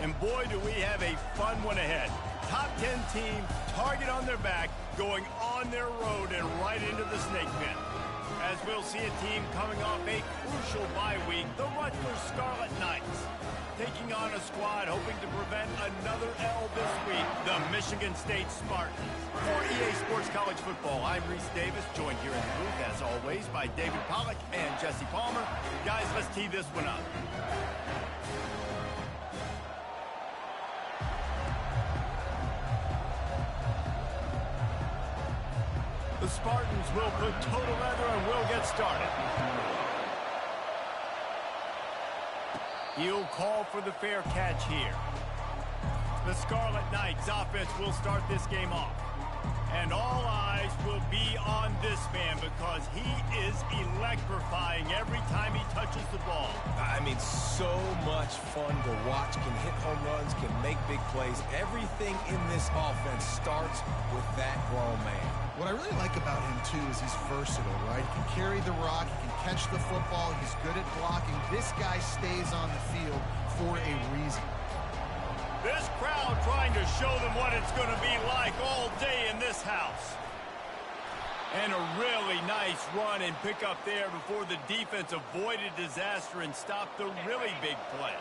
And boy, do we have a fun one ahead. Top 10 team, target on their back, going on their road and right into the snake pit. As we'll see a team coming off a crucial bye week, the Rutgers Scarlet Knights. Taking on a squad hoping to prevent another L this week, the Michigan State Spartans. For EA Sports College Football, I'm Reese Davis, joined here in the booth, as always, by David Pollack and Jesse Palmer. Guys, let's tee this one up. The Spartans will put total leather and will get started. He'll call for the fair catch here. The Scarlet Knights offense will start this game off. And all eyes will be on this man because he is electrifying every time he touches the ball. I mean, so much fun to watch. Can hit home runs, can make big plays. Everything in this offense starts with that grown man. What I really like about him, too, is he's versatile, right? He can carry the rock, he can catch the football, he's good at blocking. This guy stays on the field for a reason. This crowd trying to show them what it's going to be like all day in this house. And a really nice run and pick up there before the defense avoided disaster and stopped the really big play.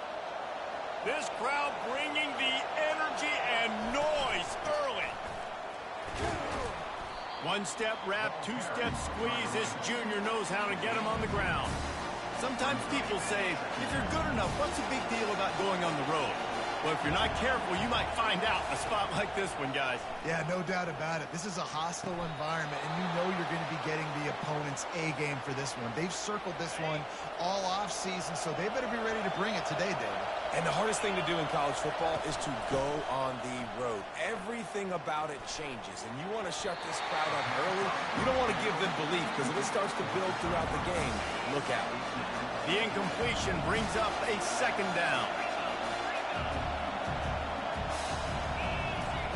This crowd bringing the energy and noise early. One-step wrap, two-step squeeze. This junior knows how to get him on the ground. Sometimes people say, if you're good enough, what's the big deal about going on the road? Well, if you're not careful, you might find out in a spot like this one, guys. Yeah, no doubt about it. This is a hostile environment, and you know you're going to be getting the opponent's A-game for this one. They've circled this one all off-season, so they better be ready to bring it today, David. And the hardest thing to do in college football is to go on the road. Everything about it changes, and you want to shut this crowd up early. You don't want to give them belief, because if it starts to build throughout the game, look out. The incompletion brings up a second down.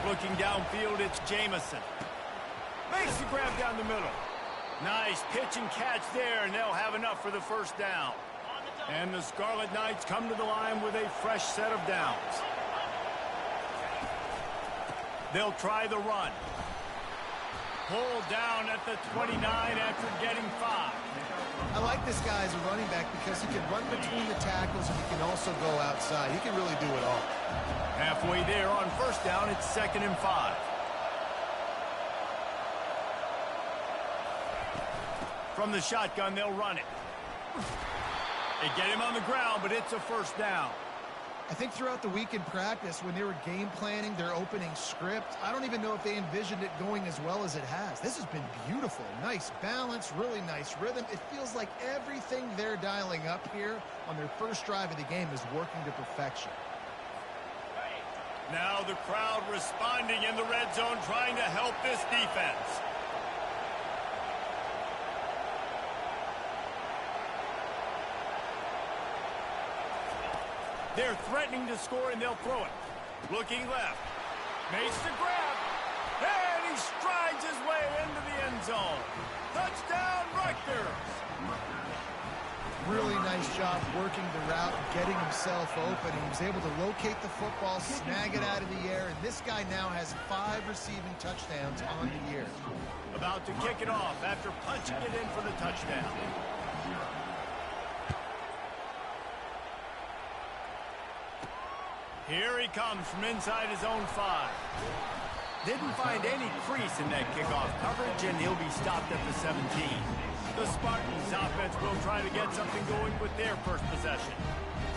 Looking downfield, it's Jamison. Makes the grab down the middle. Nice pitch and catch there, and they'll have enough for the first down. And the Scarlet Knights come to the line with a fresh set of downs. They'll try the run. Pulled down at the 29 after getting 5. I like this guy as a running back because he can run between the tackles and he can also go outside. He can really do it all. Halfway there on first down, it's 2nd and 5. From the shotgun, they'll run it. They get him on the ground, but it's a first down. I think throughout the week in practice, when they were game planning their opening script, I don't even know if they envisioned it going as well as it has. This has been beautiful. Nice balance, really nice rhythm. It feels like everything they're dialing up here on their first drive of the game is working to perfection. Now the crowd responding in the red zone, trying to help this defense. They're threatening to score, and they'll throw it. Looking left. Makes the grab. And he strides his way into the end zone. Touchdown, Rutgers. Really nice job working the route, getting himself open. He was able to locate the football, snag it out of the air, and this guy now has 5 receiving touchdowns on the year. About to kick it off after punching it in for the touchdown. Here he comes from inside his own 5. Didn't find any crease in that kickoff coverage, and he'll be stopped at the 17. The Spartans offense will try to get something going with their first possession.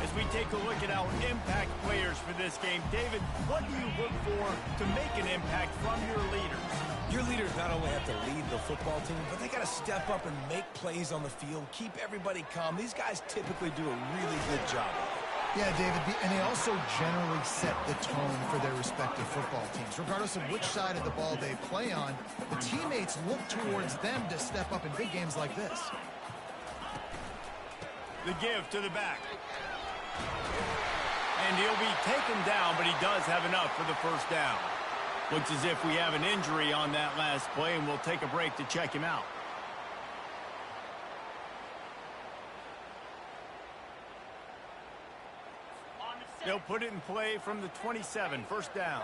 As we take a look at our impact players for this game, David, what do you look for to make an impact from your leaders? Your leaders not only have to lead the football team, but they got to step up and make plays on the field, keep everybody calm. These guys typically do a really good job. Yeah, David, and they also generally set the tone for their respective football teams. Regardless of which side of the ball they play on, the teammates look towards them to step up in big games like this. The give to the back. And he'll be taken down, but he does have enough for the first down. Looks as if we have an injury on that last play, and we'll take a break to check him out. They'll put it in play from the 27, first down.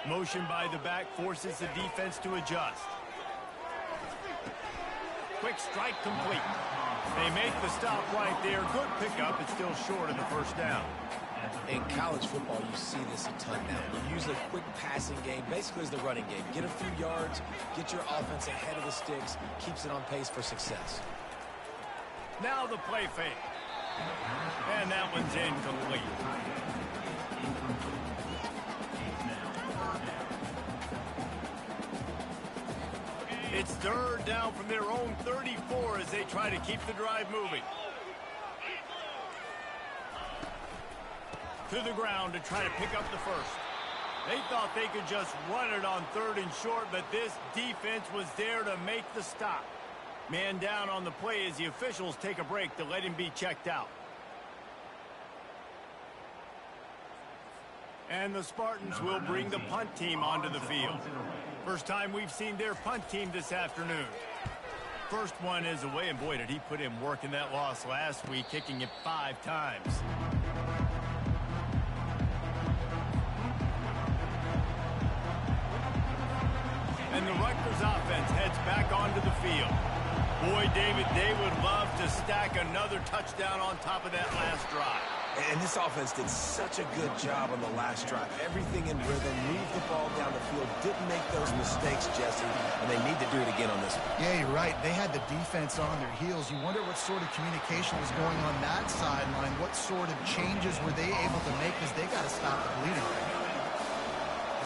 Motion by the back forces the defense to adjust. Quick strike complete. They make the stop right there. Good pickup. It's still short of the first down. In college football, you see this a ton now. You use a quick passing game, basically as the running game. Get a few yards, get your offense ahead of the sticks, keeps it on pace for success. Now the play fake. And that one's incomplete. It's third down from their own 34 as they try to keep the drive moving. To the ground to try to pick up the first. They thought they could just run it on third and short, but this defense was there to make the stop. Man down on the play as the officials take a break to let him be checked out. And the Spartans will bring the punt team onto the field. First time we've seen their punt team this afternoon. First one is away, and boy, did he put in work in that loss last week, kicking it 5 times. And the Rutgers offense heads back onto the field. Boy, David, they would love to stack another touchdown on top of that last drive. And this offense did such a good job on the last drive. Everything in rhythm, moved the ball down the field, didn't make those mistakes, Jesse, and they need to do it again on this one. Yeah, you're right. They had the defense on their heels. You wonder what sort of communication was going on that sideline. What sort of changes were they able to make because they got to stop the bleeding right now.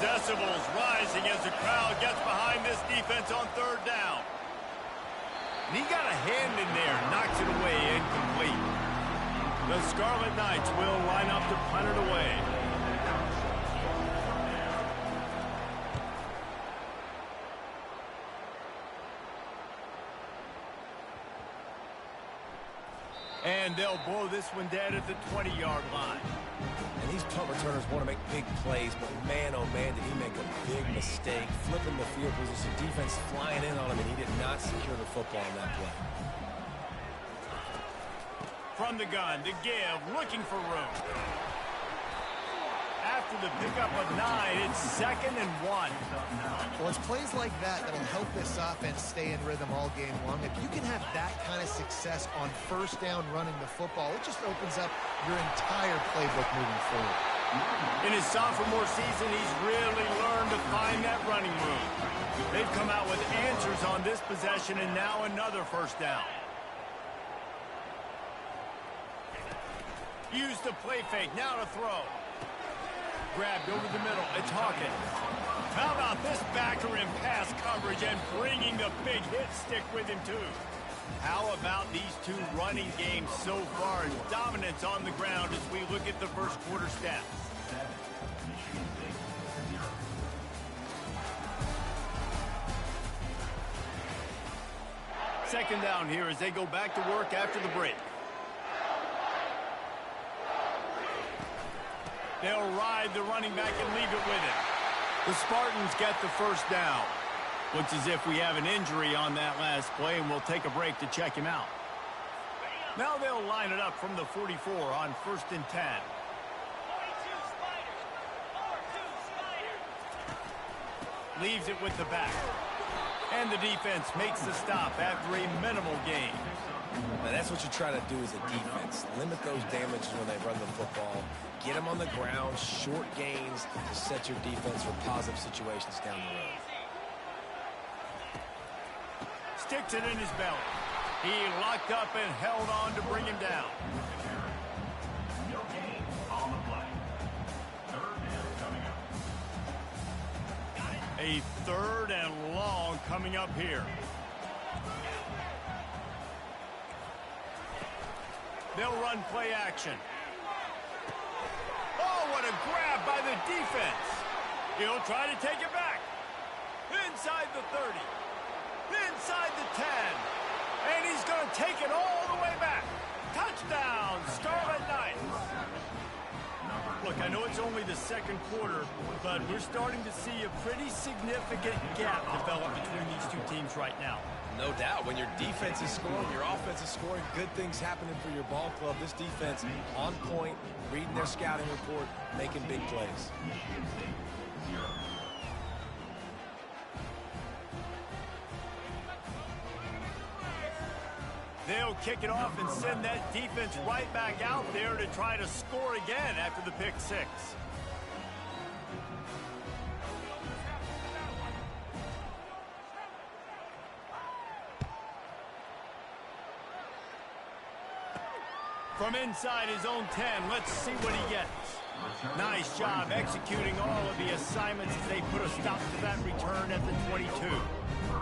Decibels rising as the crowd gets behind this defense on third down. And he got a hand in there, knocks it away, incomplete. The Scarlet Knights will line up to punt it away. And they'll blow this one dead at the 20-yard line. And these punt returners want to make big plays, but man, oh man, did he make a big mistake. Flipping the field position, defense flying in on him, and he did not secure the football on that play. From the gun to give, looking for room. After the pickup of 9, it's 2nd and 1. Well, it's plays like that that'll help this offense stay in rhythm all game long. If you can have that kind of success on first down running the football, it just opens up your entire playbook moving forward. In his sophomore season, he's really learned to find that running move. They've come out with answers on this possession, and now another first down. Use the play fake, now to throw. Grabbed over the middle, it's Hawkins. How about this backer in pass coverage and bringing the big hit stick with him too? How about these two running games so far? Dominance on the ground as we look at the first quarter stats. Second down here as they go back to work after the break. They'll ride the running back and leave it with him. The Spartans get the first down. Looks as if we have an injury on that last play, and we'll take a break to check him out. Now they'll line it up from the 44 on 1st and 10. Leaves it with the back. And the defense makes the stop after a minimal gain. Now that's what you try to do as a defense. Limit those damages when they run the football. Get them on the ground, short gains to set your defense for positive situations down the road. Sticks it in his belly. He locked up and held on to bring him down. No gain on the play. Third down coming up. A third and long coming up here. They'll run play action. Oh, what a grab by the defense. He'll try to take it back. Inside the 30. Inside the 10. And he's going to take it all the way back. Touchdown, Scarlet Knights. Look, I know it's only the second quarter, but we're starting to see a pretty significant gap develop between these two teams right now. No doubt. When your defense is scoring, your offense is scoring, good things happening for your ball club. This defense on point, reading their scouting report, making big plays. They'll kick it off and send that defense right back out there to try to score again after the pick six. From inside his own 10, let's see what he gets. Nice job executing all of the assignments as they put a stop to that return at the 22.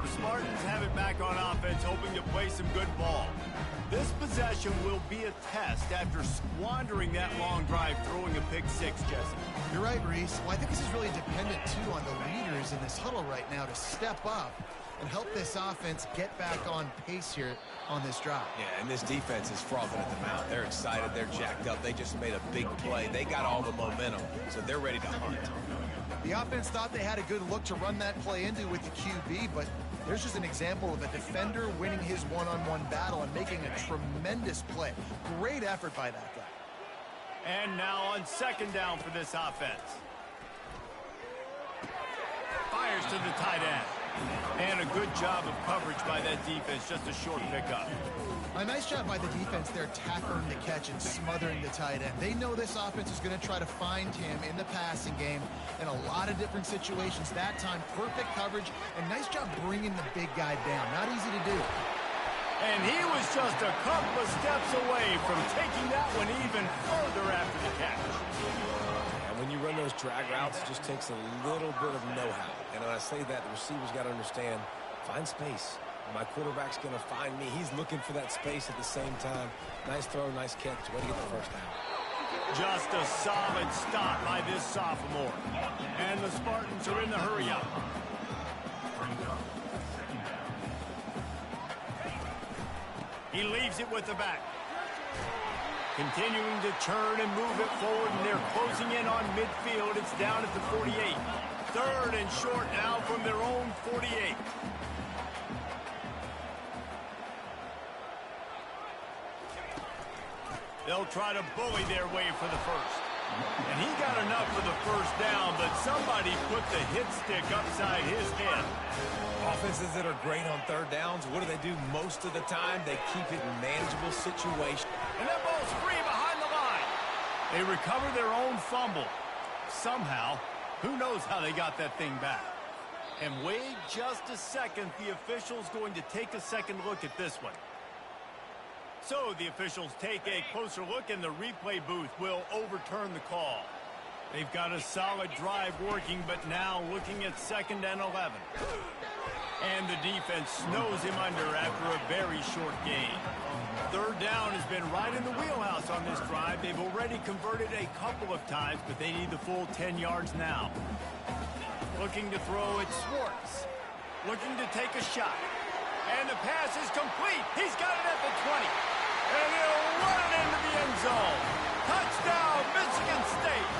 The Spartans have it back on offense, hoping to play some good ball. This possession will be a test after squandering that long drive, throwing a pick six, Jesse. You're right, Reese. Well, I think this is really dependent, too, on the leaders in this huddle right now to step up and help this offense get back on pace here on this drive. Yeah, and this defense is frothing at the mouth. They're excited. They're jacked up. They just made a big play. They got all the momentum, so they're ready to hunt. The offense thought they had a good look to run that play into with the QB, but there's just an example of a defender winning his one-on-one battle and making a tremendous play. Great effort by that guy. And now on second down for this offense. Fires to the tight end. And a good job of coverage by that defense, just a short pickup. A nice job by the defense there, tackling the catch and smothering the tight end. They know this offense is going to try to find him in the passing game in a lot of different situations. That time, perfect coverage, and nice job bringing the big guy down. Not easy to do. And he was just a couple of steps away from taking that one even further after the catch. And when you run those drag routes, it just takes a little bit of know-how. And when I say that, the receiver's got to understand, find space. My quarterback's going to find me. He's looking for that space at the same time. Nice throw, nice catch. Way to get the first down. Just a solid stop by this sophomore. And the Spartans are in the hurry-up. He leaves it with the back. Continuing to churn and move it forward, and they're closing in on midfield. It's down at the 48. Third and short now from their own 48. They'll try to bully their way for the first. And he got enough for the first down, but somebody put the hit stick upside his head. Offenses that are great on third downs, what do? Most of the time, they keep it in manageable situations. And that ball's free behind the line. They recover their own fumble. Somehow, who knows how they got that thing back. And wait just a second, the official's going to take a second look at this one. So the officials take a closer look, and the replay booth will overturn the call. They've got a solid drive working, but now looking at 2nd and 11. And the defense snows him under after a very short gain. Third down has been right in the wheelhouse on this drive. They've already converted a couple of times, but they need the full 10 yards now. Looking to throw it, Schwartz. Looking to take a shot. And the pass is complete. He's got it at the 20. And he'll run it into the end zone. Touchdown, Michigan State.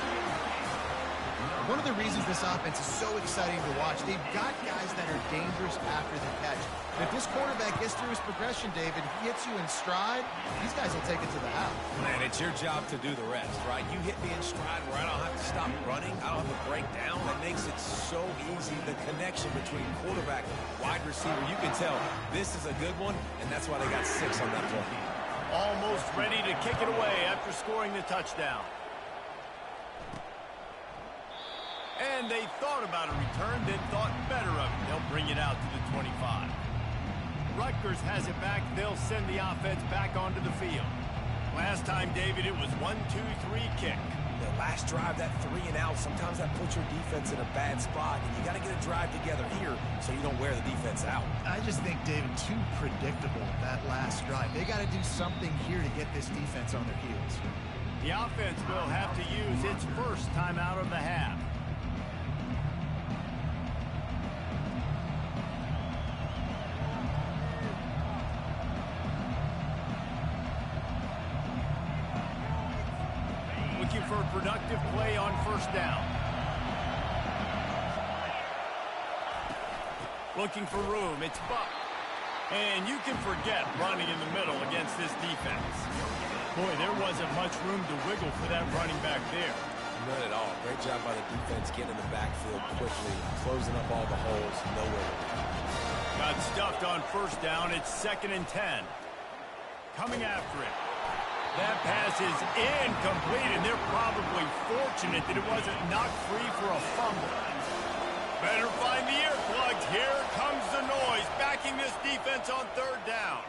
One of the reasons this offense is so exciting to watch, they've got guys that are dangerous after the catch. And if this quarterback gets through his progression, David, he hits you in stride, these guys will take it to the house. Man, it's your job to do the rest, right? You hit me in stride where I don't have to stop running. I don't have to break down. That makes it so easy. The connection between quarterback and wide receiver, you can tell this is a good one, and that's why they got 6 on that play. Almost ready to kick it away after scoring the touchdown. And they thought about a return, then thought better of it. They'll bring it out to the 25. Rutgers has it back. They'll send the offense back onto the field. Last time, David, it was 1-2-3 kick. The last drive, that 3 and out, sometimes that puts your defense in a bad spot, and you got to get a drive together here so you don't wear the defense out. I just think, David, too predictable, that last drive. They got to do something here to get this defense on their heels. The offense will have to use its first timeout of the half. Looking for a productive play on first down. Looking for room. It's Buck. And you can forget running in the middle against this defense. Boy, there wasn't much room to wiggle for that running back there. None at all. Great job by the defense getting in the backfield quickly, closing up all the holes. Nowhere to be. Got stuffed on first down. It's 2nd and 10. Coming after it. That pass is incomplete, and they're probably fortunate that it wasn't knocked free for a fumble. Better find the earplugs. Here comes the noise, backing this defense on 3rd down.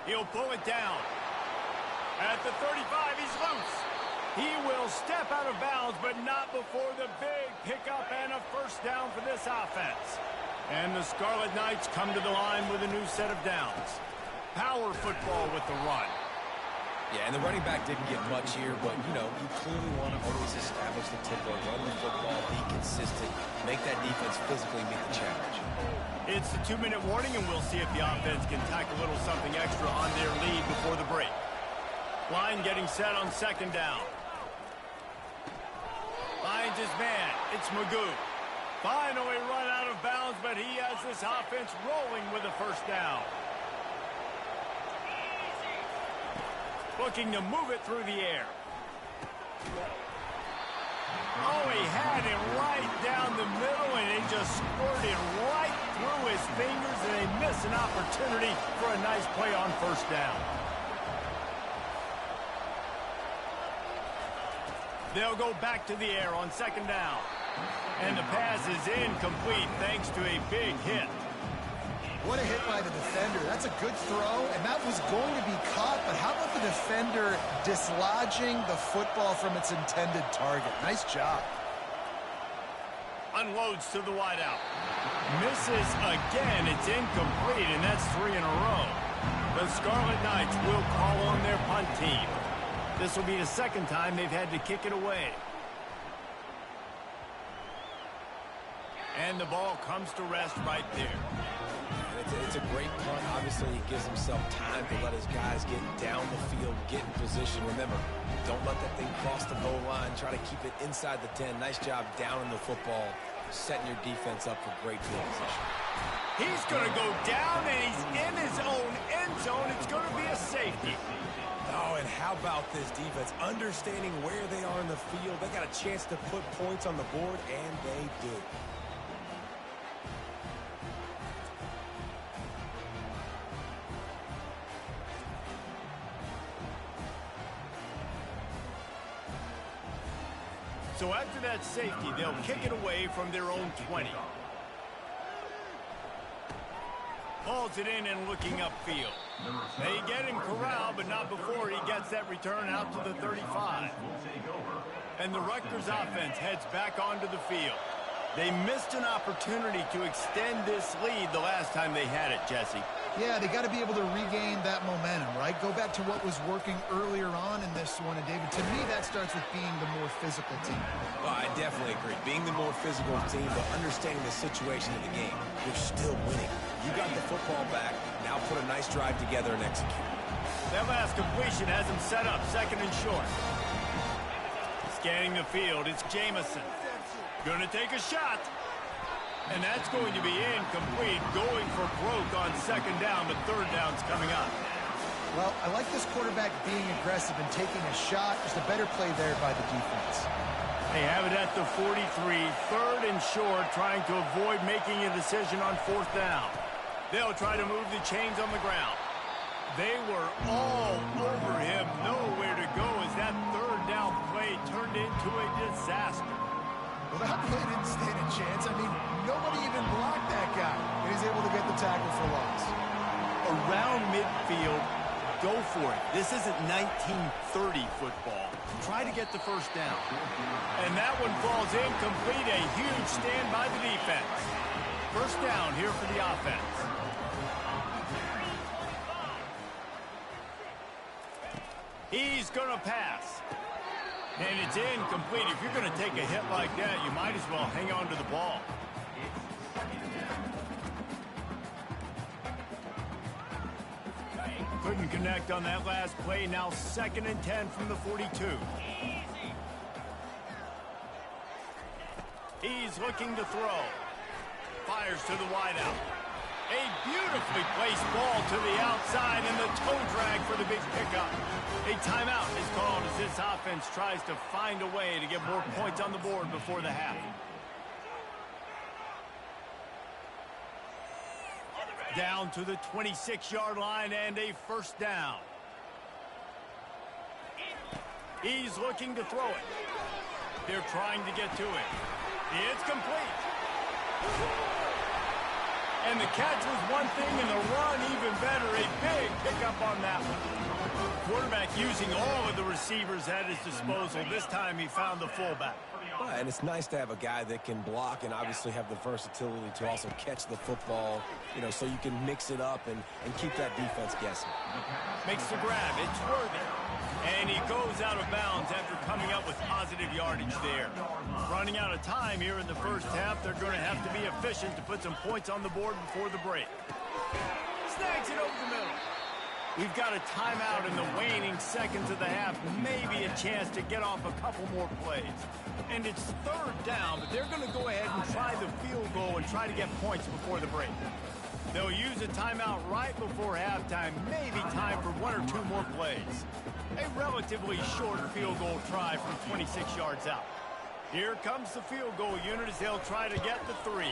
He'll pull it down. At the 35, he's loose. He will step out of bounds, but not before the big pickup and a first down for this offense. And the Scarlet Knights come to the line with a new set of downs. Power football with the run. Yeah, and the running back didn't get much here, but, you know, you clearly want to always establish the tempo, run the football, be consistent, make that defense physically meet the challenge. It's the 2-minute warning, and we'll see if the offense can tack a little something extra on their lead before the break. Line getting set on 2nd down. Finds his man. It's Magoo. Finally run out of bounds, but he has this offense rolling with a first down. Looking to move it through the air. Oh, he had him right down the middle, and he just squirted right through his fingers, and they miss an opportunity for a nice play on first down. They'll go back to the air on 2nd down. And the pass is incomplete thanks to a big hit. What a hit by the defender. That's a good throw, and that was going to be caught, but how about the defender dislodging the football from its intended target? Nice job. Unloads to the wideout. Misses again. It's incomplete, and that's 3 in a row. The Scarlet Knights will call on their punt team. This will be the 2nd time they've had to kick it away. And the ball comes to rest right there. It's a great punt. Obviously, he gives himself time to let his guys get down the field, get in position. Remember, don't let that thing cross the goal line. Try to keep it inside the 10. Nice job down in the football, setting your defense up for great field position. He's going to go down, and he's in his own end zone. It's going to be a safety. Oh, and how about this defense? Understanding where they are in the field. They got a chance to put points on the board, and they do. So after that safety, they'll kick it away from their own 20. Hauls it in and looking upfield. They get him corralled, but not before he gets that return out to the 35. And the Rutgers offense heads back onto the field. They missed an opportunity to extend this lead the last time they had it, Jesse. Yeah, they got to be able to regain that momentum, right? Go back to what was working earlier on in this one. And, David, to me, that starts with being the more physical team. Well, I definitely agree. Being the more physical team, but understanding the situation of the game. You're still winning. You got the football back. Now put a nice drive together and execute. That last completion has him set up 2nd and short. Scanning the field, it's Jamison. Going to take a shot. And that's going to be incomplete, going for broke on 2nd down, but 3rd down's coming up. Well, I like this quarterback being aggressive and taking a shot. Just a better play there by the defense. They have it at the 43, 3rd and short, trying to avoid making a decision on 4th down. They'll try to move the chains on the ground. They were all over him, nowhere to go as that 3rd down play turned into a disaster. Well, that play didn't stand a chance. I mean, nobody even blocked that guy. And he's able to get the tackle for loss. Around midfield, go for it. This isn't 1930 football. Try to get the first down. And that one falls incomplete. A huge stand by the defense. First down here for the offense. He's going to pass. And it's incomplete. If you're going to take a hit like that, you might as well hang on to the ball. Couldn't connect on that last play. Now 2nd and 10 from the 42. He's looking to throw. Fires to the wideout. A beautifully placed ball to the outside and the toe drag for the big pickup. A timeout is called as this offense tries to find a way to get more points on the board before the half. Down to the 26-yard line and a first down. He's looking to throw it. They're trying to get to it. It's complete. And the catch was one thing and the run even better. A big pickup on that one. Quarterback using all of the receivers at his disposal. This time he found the fullback. And it's nice to have a guy that can block and obviously have the versatility to also catch the football, so you can mix it up and keep that defense guessing. Makes the grab. It's worthy. And he goes out of bounds after coming up with positive yardage there. Running out of time here in the first half, they're going to have to be efficient to put some points on the board before the break. Snags it over the middle. We've got a timeout in the waning seconds of the half. Maybe a chance to get off a couple more plays. And it's third down, but they're going to go ahead and try the field goal and try to get points before the break. They'll use a timeout right before halftime. Maybe time for one or two more plays. A relatively short field goal try from 26 yards out. Here comes the field goal unit as they'll try to get the 3.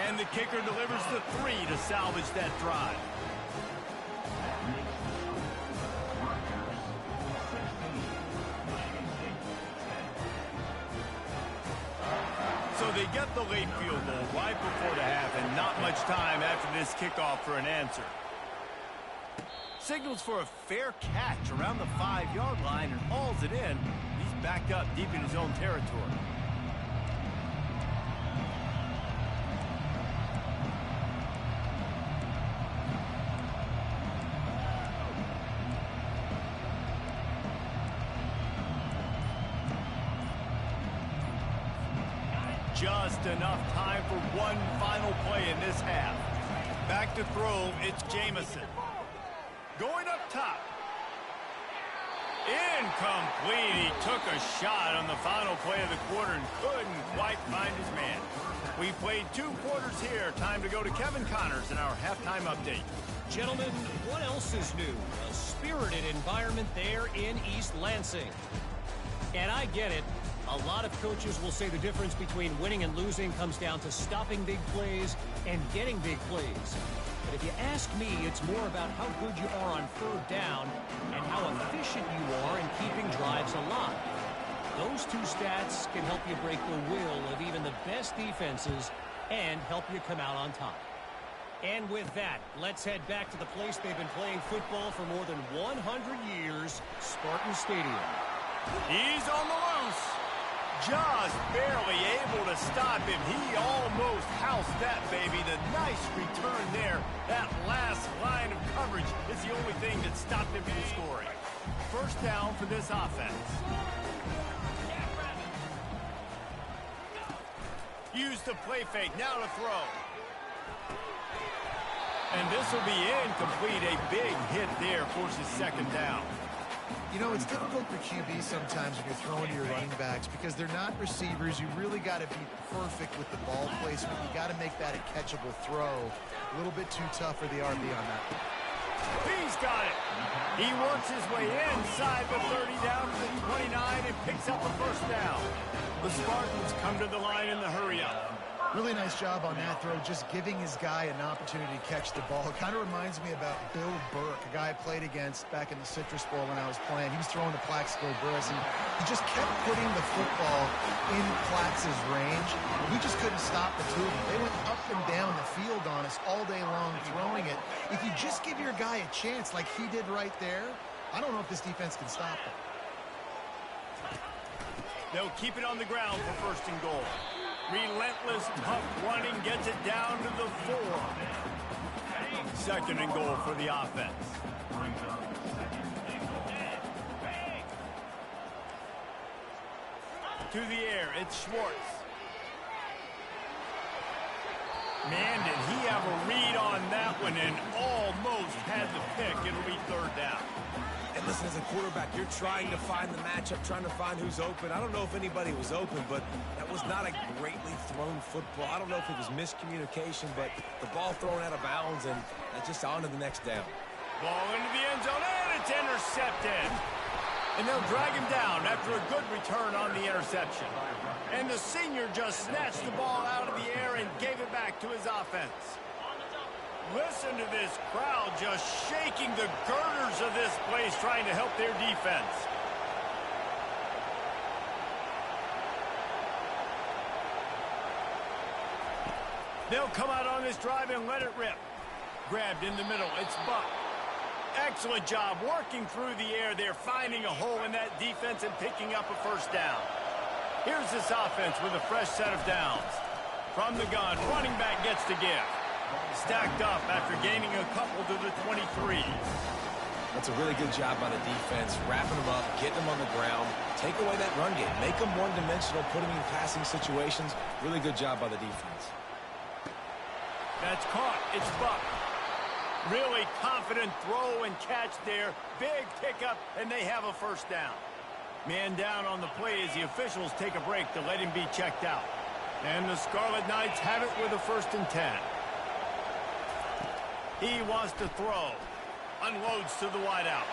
And the kicker delivers the 3 to salvage that drive. So they get the late field goal right before the half and not much time after this kickoff for an answer. Signals for a fair catch around the 5-yard line and hauls it in. He's backed up deep in his own territory. Just enough time for one final play in this half. Back to throw, it's Jamison. Going up top. Incomplete. He took a shot on the final play of the quarter and couldn't quite find his man. We played 2 quarters here. Time to go to Kevin Connors in our halftime update. Gentlemen, what else is new? A spirited environment there in East Lansing. And I get it. A lot of coaches will say the difference between winning and losing comes down to stopping big plays and getting big plays. But if you ask me, it's more about how good you are on third down and how efficient you are in keeping drives alive. Those 2 stats can help you break the will of even the best defenses and help you come out on top. And with that, let's head back to the place they've been playing football for more than 100 years, Spartan Stadium. He's on the loose. Just barely able to stop him. He almost housed that baby. The nice return there. That last line of coverage is the only thing that stopped him from scoring. First down for this offense. Use the play fake. Now to throw. And this will be incomplete. A big hit there forces second down. It's difficult for QB sometimes when you're throwing to your running backs because they're not receivers. You really got to be perfect with the ball placement. You got to make that a catchable throw. A little bit too tough for the RB on that. He's got it. He works his way inside the 30 down to the 29 and picks up the first down. The Spartans come to the line in the hurry-up. Really nice job on that throw, just giving his guy an opportunity to catch the ball. It kind of reminds me about Bill Burke, a guy I played against back in the Citrus Bowl when I was playing. He was throwing to Plaxico Burris, and he just kept putting the football in Plax's range. We just couldn't stop the two of them. They went up and down the field on us all day long throwing it. If you just give your guy a chance like he did right there, I don't know if this defense can stop them. They'll keep it on the ground for first and goal. Relentless, tough running gets it down to the 4. Second and goal for the offense. To the air, it's Schwartz. Man, did he have a read on that one and almost had the pick. It'll be third down. And listen, as a quarterback, you're trying to find the matchup, trying to find who's open. I don't know if anybody was open, but that was not a greatly thrown football. I don't know if it was miscommunication, but the ball thrown out of bounds, and just on to the next down. Ball into the end zone, and it's intercepted. And they'll drag him down after a good return on the interception. And the senior just snatched the ball out of the air and gave it back to his offense. Listen to this crowd just shaking the girders of this place, trying to help their defense. They'll come out on this drive and let it rip. Grabbed in the middle. It's Buck. Excellent job working through the air there, finding a hole in that defense and picking up a first down. Here's this offense with a fresh set of downs. From the gun, running back gets the give. Stacked up after gaining a couple to the 23. That's a really good job by the defense, wrapping them up, getting them on the ground, take away that run game, make them one-dimensional, put them in passing situations. Really good job by the defense. That's caught. It's Buck. Really confident throw and catch there. Big pickup, and they have a first down. Man down on the play as the officials take a break to let him be checked out. And the Scarlet Knights have it with a 1st and 10. He wants to throw. Unloads to the wideout.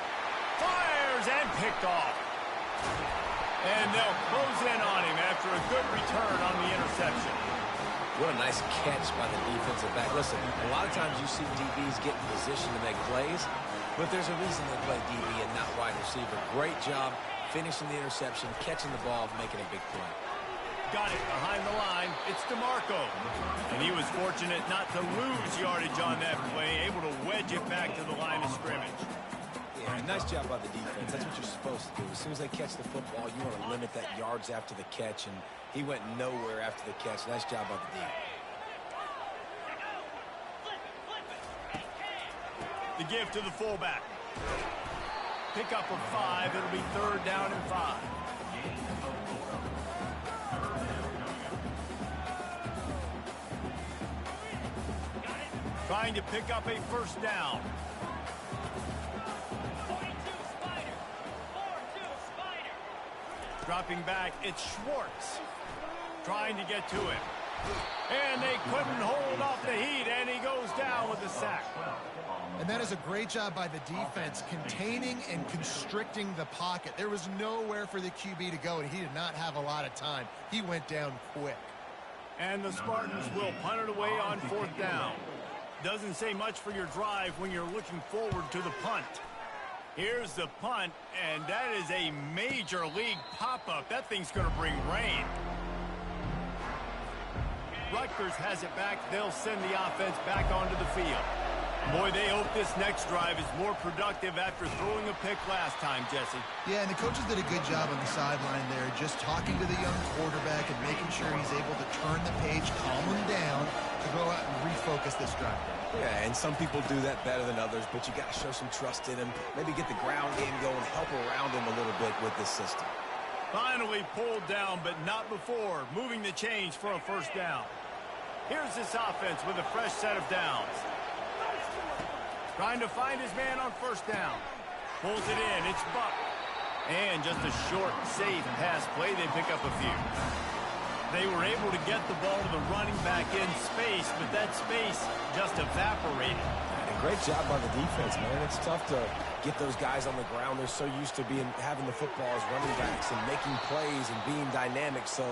Fires and picked off. And they'll close in on him after a good return on the interception. What a nice catch by the defensive back. Listen, a lot of times you see DBs get in position to make plays, but there's a reason they play DB and not wide receiver. Great job finishing the interception, catching the ball, making a big play. Got it behind the line. It's DeMarco. And he was fortunate not to lose yardage on that play, able to wedge it back to the line of scrimmage. Yeah, nice job by the defense. That's what you're supposed to do. As soon as they catch the football, you want to limit that yards after the catch, and he went nowhere after the catch. Nice job by the D. The give to the fullback. Pick up of 5. It'll be 3rd down and 5. Trying to pick up a first down. Dropping back, it's Schwartz. Trying to get to him. And they couldn't hold off the heat, and he goes down with a sack. And that is a great job by the defense, containing and constricting the pocket. There was nowhere for the QB to go, and he did not have a lot of time. He went down quick. And the Spartans will punt it away on 4th down. Doesn't say much for your drive when you're looking forward to the punt. Here's the punt, and that is a major league pop-up. That thing's going to bring rain. Rutgers has it back. They'll send the offense back onto the field. Boy, they hope this next drive is more productive after throwing a pick last time, Jesse. Yeah, and the coaches did a good job on the sideline there, just talking to the young quarterback and making sure he's able to turn the page, calm him down, to go out and refocus this drive. Yeah, and some people do that better than others, but you got to show some trust in him. Maybe get the ground game going, help around him a little bit with this system. Finally pulled down, but not before. Moving the chains for a first down. Here's this offense with a fresh set of downs. Trying to find his man on first down. Pulls it in. It's Buck. And just a short, safe pass play. They pick up a few. They were able to get the ball to the running back in space, but that space just evaporated. And great job by the defense, man. It's tough to get those guys on the ground. They're so used to having the football as running backs and making plays and being dynamic. So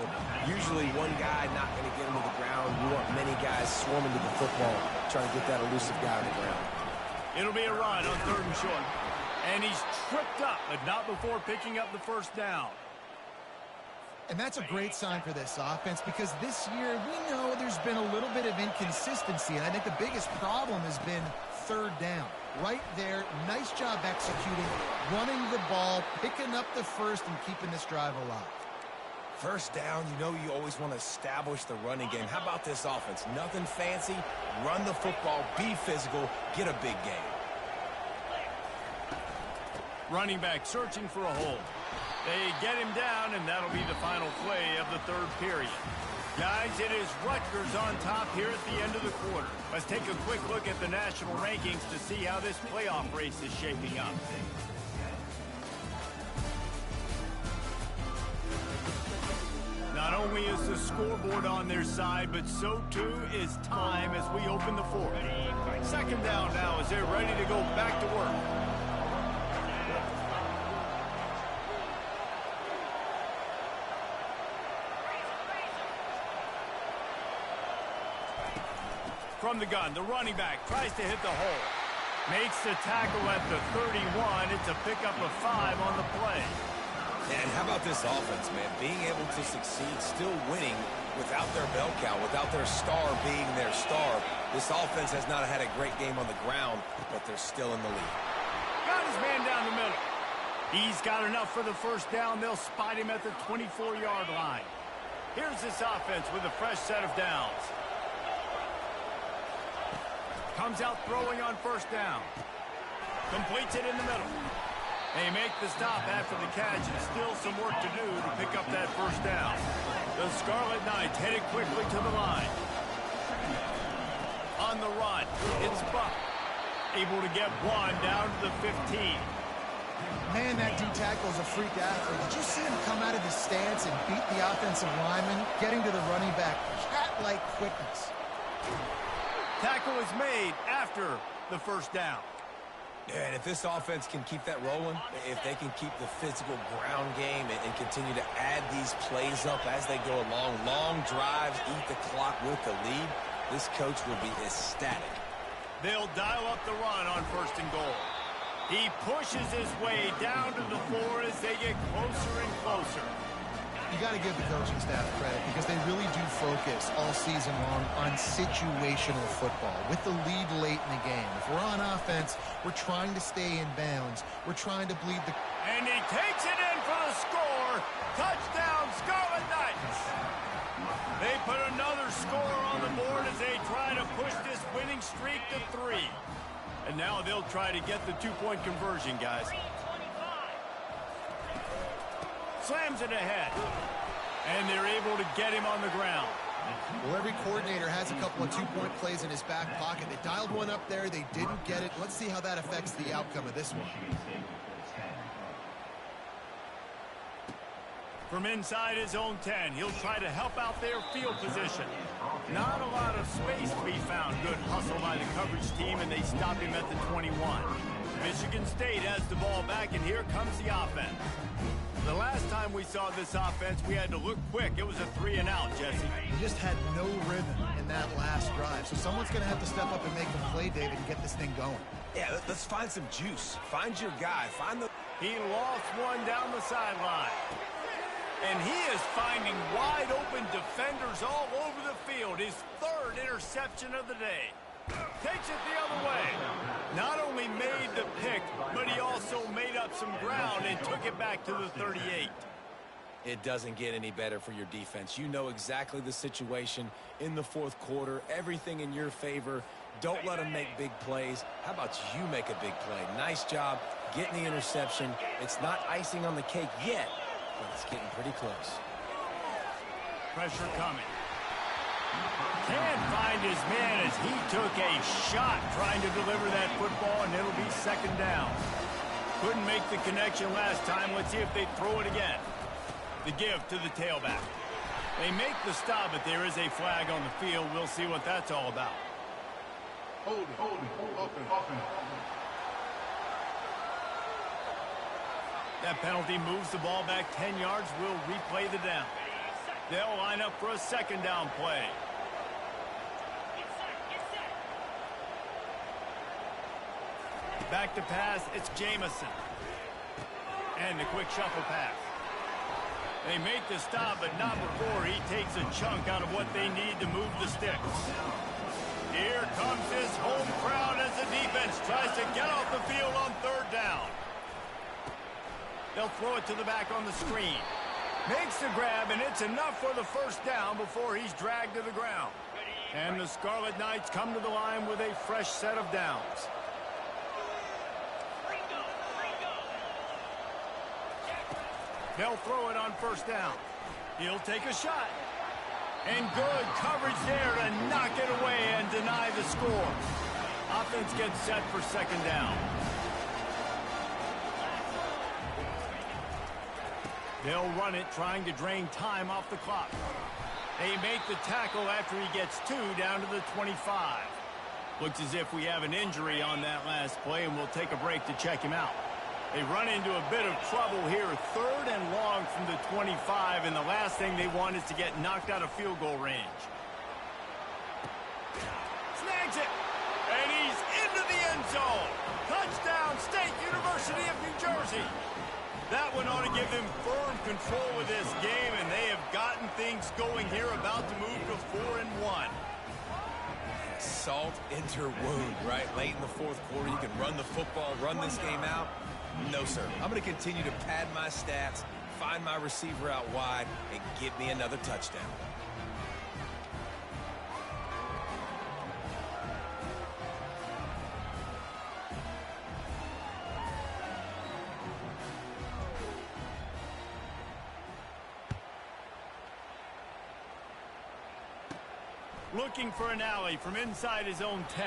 usually one guy not going to get him to the ground. You want many guys swarming to the football, trying to get that elusive guy on the ground. It'll be a run on 3rd and short. And he's tripped up, but not before picking up the first down. And that's a great sign for this offense, because this year we know there's been a little bit of inconsistency, and I think the biggest problem has been 3rd down. Right there, nice job executing, running the ball, picking up the first, and keeping this drive alive. First down, you know you always want to establish the running game. How about this offense? Nothing fancy. Run the football, be physical, get a big game. Running back searching for a hole. They get him down, and that'll be the final play of the third period. Guys, it is Rutgers on top here at the end of the quarter. Let's take a quick look at the national rankings to see how this playoff race is shaping up. Not only is the scoreboard on their side, but so too is time as we open the fourth. Second down now as they're ready to go back to work. From the gun, the running back tries to hit the hole. Makes the tackle at the 31. It's a pickup of 5 on the play. And how about this offense, man? Being able to succeed, still winning without their bell cow, without their star being their star. This offense has not had a great game on the ground, but they're still in the lead. Got his man down the middle. He's got enough for the first down. They'll spot him at the 24-yard line. Here's this offense with a fresh set of downs. Comes out throwing on first down. Completes it in the middle. They make the stop after the catch, and still some work to do to pick up that first down. The Scarlet Knights headed quickly to the line. On the run, it's Buck. Able to get one down to the 15. Man, that D-tackle is a freak athlete. Did you see him come out of his stance and beat the offensive lineman, getting to the running back? Cat-like quickness. Tackle is made after the first down. And if this offense can keep that rolling, if they can keep the physical ground game and continue to add these plays up as they go along, long drives, eat the clock with the lead, this coach will be ecstatic. They'll dial up the run on first and goal. He pushes his way down to the 4 as they get closer and closer. You got to give the coaching staff credit because they really do focus all season long on situational football with the lead late in the game. If we're on offense, we're trying to stay in bounds. We're trying to bleed the... And he takes it in for the score. Touchdown, Scarlet Knights. They put another score on the board as they try to push this winning streak to 3. And now they'll try to get the 2-point conversion, guys. Slams it ahead. And they're able to get him on the ground. Well, every coordinator has a couple of 2-point plays in his back pocket. They dialed one up there. They didn't get it. Let's see how that affects the outcome of this one. From inside his own 10, he'll try to help out their field position. Not a lot of space to be found. Good hustle by the coverage team, and they stop him at the 21. Michigan State has the ball back, and here comes the offense. The last time we saw this offense, we had to look quick. It was a 3-and-out, Jesse. They just had no rhythm in that last drive. So someone's going to have to step up and make a play, David, and get this thing going. Yeah, let's find some juice. Find your guy. Find the... He lost one down the sideline. And he is finding wide-open defenders all over the field. His 3rd interception of the day. Takes it the other way. Not only made the pick, but he also made up some ground and took it back to the 38. It doesn't get any better for your defense. You know exactly the situation in the 4th quarter. Everything in your favor. Don't let them make big plays. How about you make a big play? Nice job getting the interception. It's not icing on the cake yet, but it's getting pretty close. Pressure coming. Can't find his man as he took a shot trying to deliver that football, and it'll be second down. Couldn't make the connection last time. Let's see if they throw it again. The give to the tailback. They make the stop, but there is a flag on the field. We'll see what that's all about. Hold it, open. That penalty moves the ball back 10 yards. We'll replay the down. They'll line up for a second down play. Back to pass, it's Jamison. And the quick shuffle pass. They make the stop, but not before he takes a chunk out of what they need to move the sticks. Here comes his home crowd as the defense tries to get off the field on 3rd down. They'll throw it to the back on the screen. Makes the grab, and it's enough for the first down before he's dragged to the ground. And the Scarlet Knights come to the line with a fresh set of downs. They'll throw it on first down. He'll take a shot. And good coverage there to knock it away and deny the score. Offense gets set for second down. They'll run it, trying to drain time off the clock. They make the tackle after he gets 2 down to the 25. Looks as if we have an injury on that last play, and we'll take a break to check him out. They run into a bit of trouble here, 3rd and long from the 25, and the last thing they want is to get knocked out of field goal range. Snags it, and he's into the end zone. Touchdown, State University of New Jersey. That one ought to give them firm control of this game, and they have gotten things going here, about to move to 4-1. Salt into wound, right? Late in the 4th quarter, you can run the football, run this game out. No, sir. I'm going to continue to pad my stats, find my receiver out wide, and get me another touchdown. Looking for an alley from inside his own 10.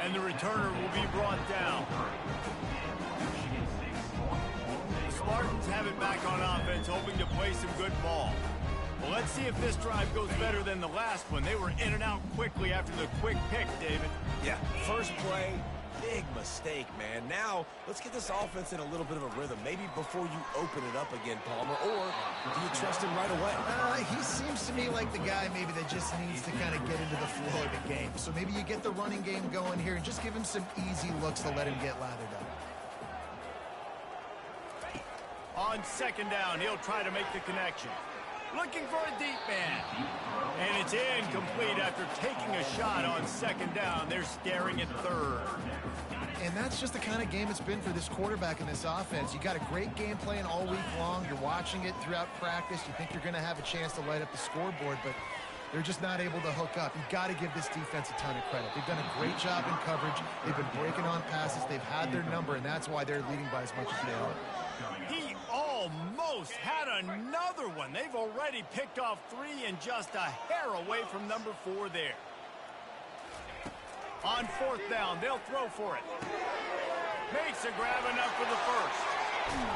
And the returner will be brought down. The Spartans have it back on offense, hoping to play some good ball. Well, let's see if this drive goes better than the last one. They were in and out quickly after the quick pick, David. Yeah, first play, big mistake, man. Now, let's get this offense in a little bit of a rhythm. Maybe before you open it up again, Palmer, or do you trust him right away? He seems to me like the guy maybe that just needs to kind of get into the flow of the game. So maybe you get the running game going here and just give him some easy looks to let him get lathered up. On second down, he'll try to make the connection. Looking for a deep man. And it's incomplete after taking a shot on second down. They're staring at third. And that's just the kind of game it's been for this quarterback in this offense. You got a great game plan all week long. You're watching it throughout practice. You think you're going to have a chance to light up the scoreboard, but they're just not able to hook up. You've got to give this defense a ton of credit. They've done a great job in coverage. They've been breaking on passes. They've had their number, and that's why they're leading by as much as they are. He almost had another one. They've already picked off 3 and just a hair away from number 4 there. On fourth down, they'll throw for it. Makes a grab enough for the first.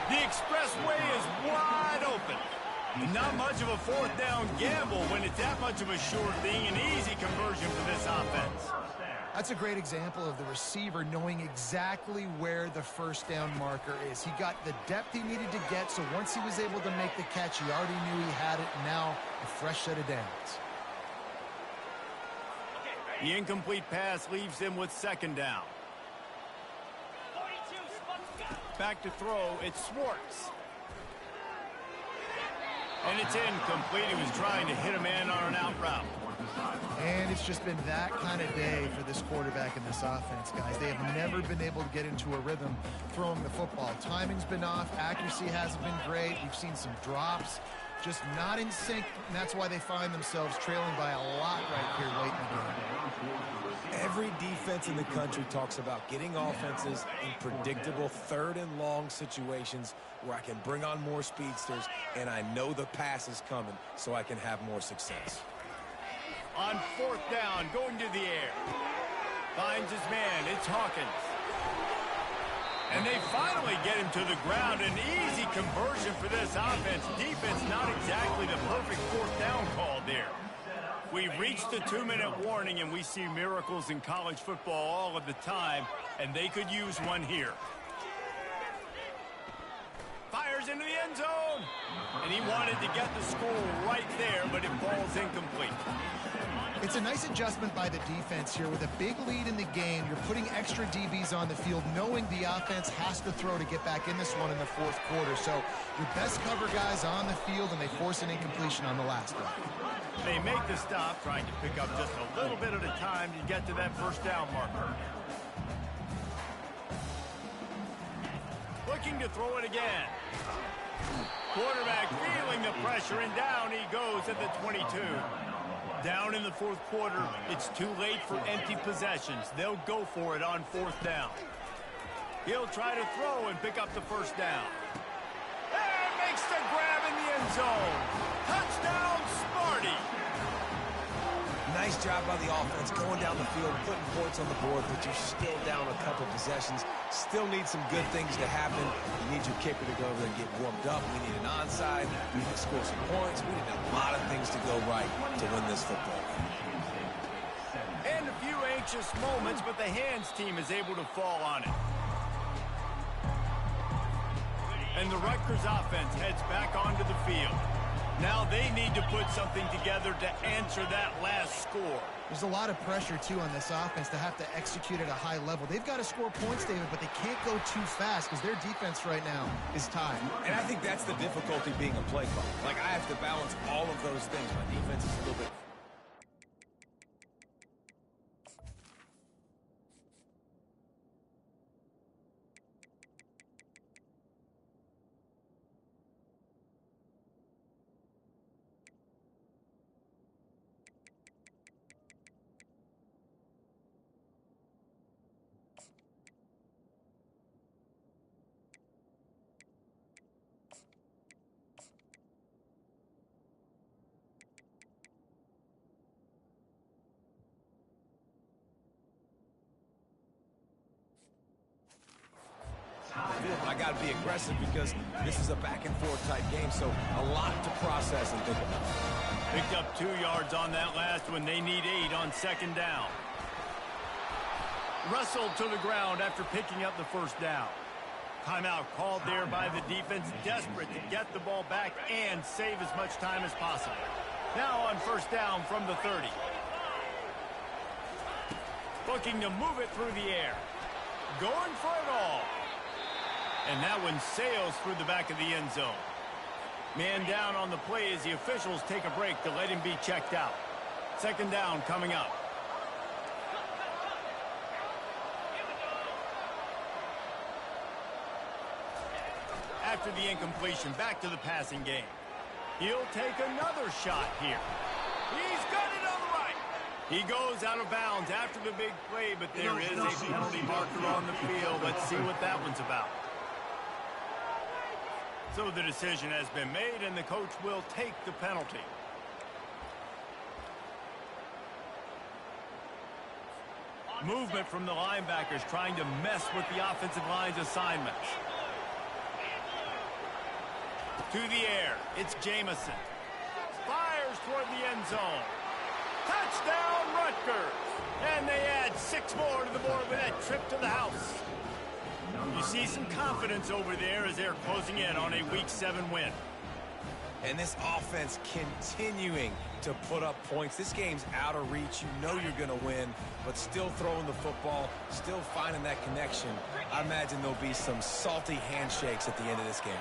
The expressway is wide open. Not much of a fourth down gamble when it's that much of a sure thing. An easy conversion for this offense. That's a great example of the receiver knowing exactly where the first down marker is. He got the depth he needed to get, so once he was able to make the catch, he already knew he had it. Now, a fresh set of downs. The incomplete pass leaves them with second down. Back to throw, it's Schwartz. And it's incomplete. He was trying to hit a man on an out route. And it's just been that kind of day for this quarterback in this offense, guys. They have never been able to get into a rhythm throwing the football. Timing's been off. Accuracy hasn't been great. We've seen some drops. Just not in sync, and that's why they find themselves trailing by a lot right here late in the game. Every defense in the country talks about getting offenses in predictable 3rd and long situations where I can bring on more speedsters and I know the pass is coming so I can have more success. On fourth down, going to the air. Finds his man, it's Hawkins. And they finally get him to the ground. An easy conversion for this offense. Defense not exactly the perfect fourth down call there. We've reached the 2-minute warning, and we see miracles in college football all of the time, and they could use one here. Fires into the end zone, and he wanted to get the score right there, but it falls incomplete. It's a nice adjustment by the defense here. With a big lead in the game, you're putting extra DBs on the field, knowing the offense has to throw to get back in this one in the fourth quarter. So your best cover guys on the field, and they force an incompletion on the last one. They make the stop, trying to pick up just a little bit at a time to get to that first down marker. Looking to throw it again. Quarterback feeling the pressure, and down he goes at the 22. Down in the fourth quarter, it's too late for empty possessions. They'll go for it on fourth down. He'll try to throw and pick up the first down. And makes the zone. Touchdown, Smarty. Nice job by the offense going down the field, putting points on the board, but you're still down a couple possessions. Still need some good things to happen. You need your kicker to go over there and get warmed up. We need an onside. We need to score some points. We need a lot of things to go right to win this football game. And a few anxious moments, but the hands team is able to fall on it. And the Rutgers offense heads back onto the field. Now they need to put something together to answer that last score. There's a lot of pressure, too, on this offense to have to execute at a high level. They've got to score points, David, but they can't go too fast because their defense right now is tied. And I think that's the difficulty being a play caller. Like, I have to balance all of those things. My defense is a little bit... I got to be aggressive because this is a back-and-forth type game, so a lot to process and think about. Picked up 2 yards on that last one. They need 8 on second down. Wrestled to the ground after picking up the first down. Timeout called there by the defense, desperate to get the ball back and save as much time as possible. Now on first down from the 30. Looking to move it through the air. Going for it all. And that one sails through the back of the end zone. Man down on the play as the officials take a break to let him be checked out. Second down coming up. After the incompletion, back to the passing game. He'll take another shot here. He's got it on the right. He goes out of bounds after the big play, but there is a penalty marker on the field. Let's see what that one's about. So the decision has been made, and the coach will take the penalty. Movement from the linebackers trying to mess with the offensive line's assignments. To the air, it's Jamison. Fires toward the end zone. Touchdown, Rutgers! And they add 6 more to the board with that trip to the house. You see some confidence over there as they're closing in on a Week 7 win. And this offense continuing to put up points. This game's out of reach. You know you're going to win, but still throwing the football, still finding that connection. I imagine there'll be some salty handshakes at the end of this game.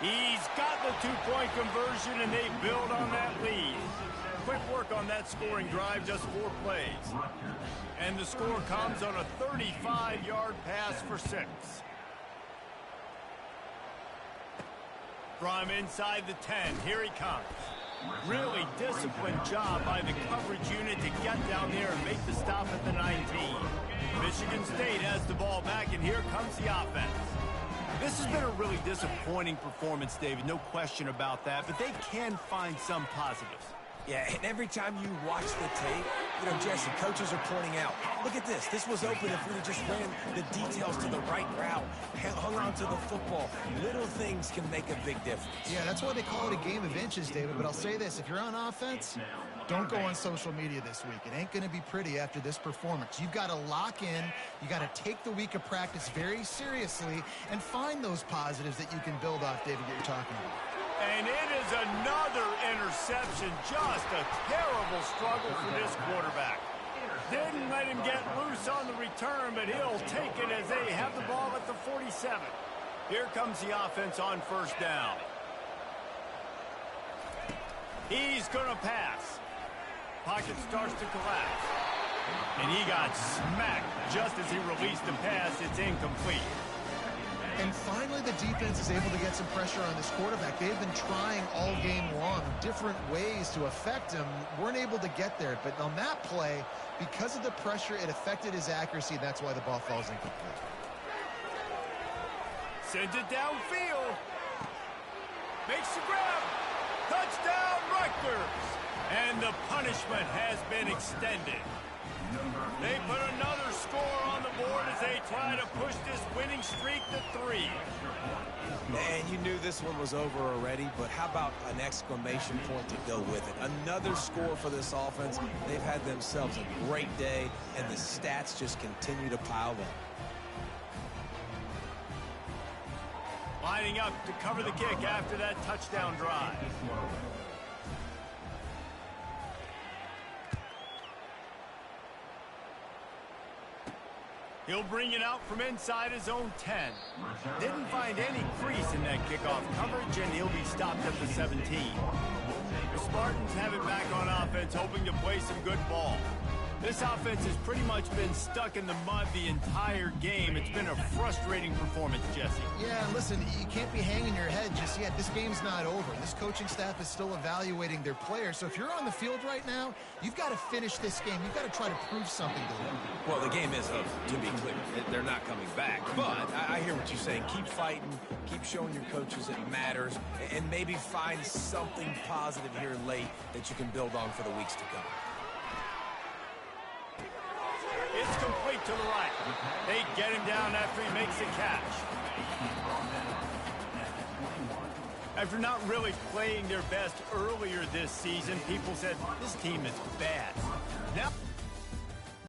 He's got the 2-point conversion, and they build on that lead. Quick work on that scoring drive, just 4 plays. And the score comes on a 35-yard pass for 6. From inside the 10, here he comes. Really disciplined job by the coverage unit to get down there and make the stop at the 19. Michigan State has the ball back, and here comes the offense. This has been a really disappointing performance, David, no question about that, but they can find some positives. Yeah, and every time you watch the tape, you know, Jesse, coaches are pointing out, look at this. This was open if we just ran the details to the right route, hung on to the football. Little things can make a big difference. Yeah, that's why they call it a game of inches, David. But I'll say this, if you're on offense, don't go on social media this week. It ain't going to be pretty after this performance. You've got to lock in. You got to take the week of practice very seriously and find those positives that you can build off, David, that you're talking about. And it is another interception. Just a terrible struggle for this quarterback. Didn't let him get loose on the return, but he'll take it as they have the ball at the 47. Here comes the offense on first down. He's going to pass. Pocket starts to collapse. And he got smacked just as he released the pass. It's incomplete. And finally, the defense is able to get some pressure on this quarterback. They've been trying all game long different ways to affect him. Weren't able to get there. But on that play, because of the pressure, it affected his accuracy. That's why the ball falls incomplete. Sends it downfield. Makes the grab. Touchdown, Rutgers. And the punishment has been extended. They put another score on the board as they try to push this winning streak to 3. And you knew this one was over already, but how about an exclamation point to go with it? Another score for this offense. They've had themselves a great day, and the stats just continue to pile up. Lining up to cover the kick after that touchdown drive. He'll bring it out from inside his own 10. Didn't find any crease in that kickoff coverage, and he'll be stopped at the 17. The Spartans have it back on offense, hoping to play some good ball. This offense has pretty much been stuck in the mud the entire game. It's been a frustrating performance, Jesse. Yeah, listen, you can't be hanging your head just yet. This game's not over. This coaching staff is still evaluating their players. So if you're on the field right now, you've got to finish this game. You've got to try to prove something to them. Well, the game is over, to be clear. They're not coming back. But I hear what you're saying. Keep fighting. Keep showing your coaches it matters. And maybe find something positive here late that you can build on for the weeks to come. It's complete to the right. They get him down after he makes the catch. After not really playing their best earlier this season, people said this team is bad.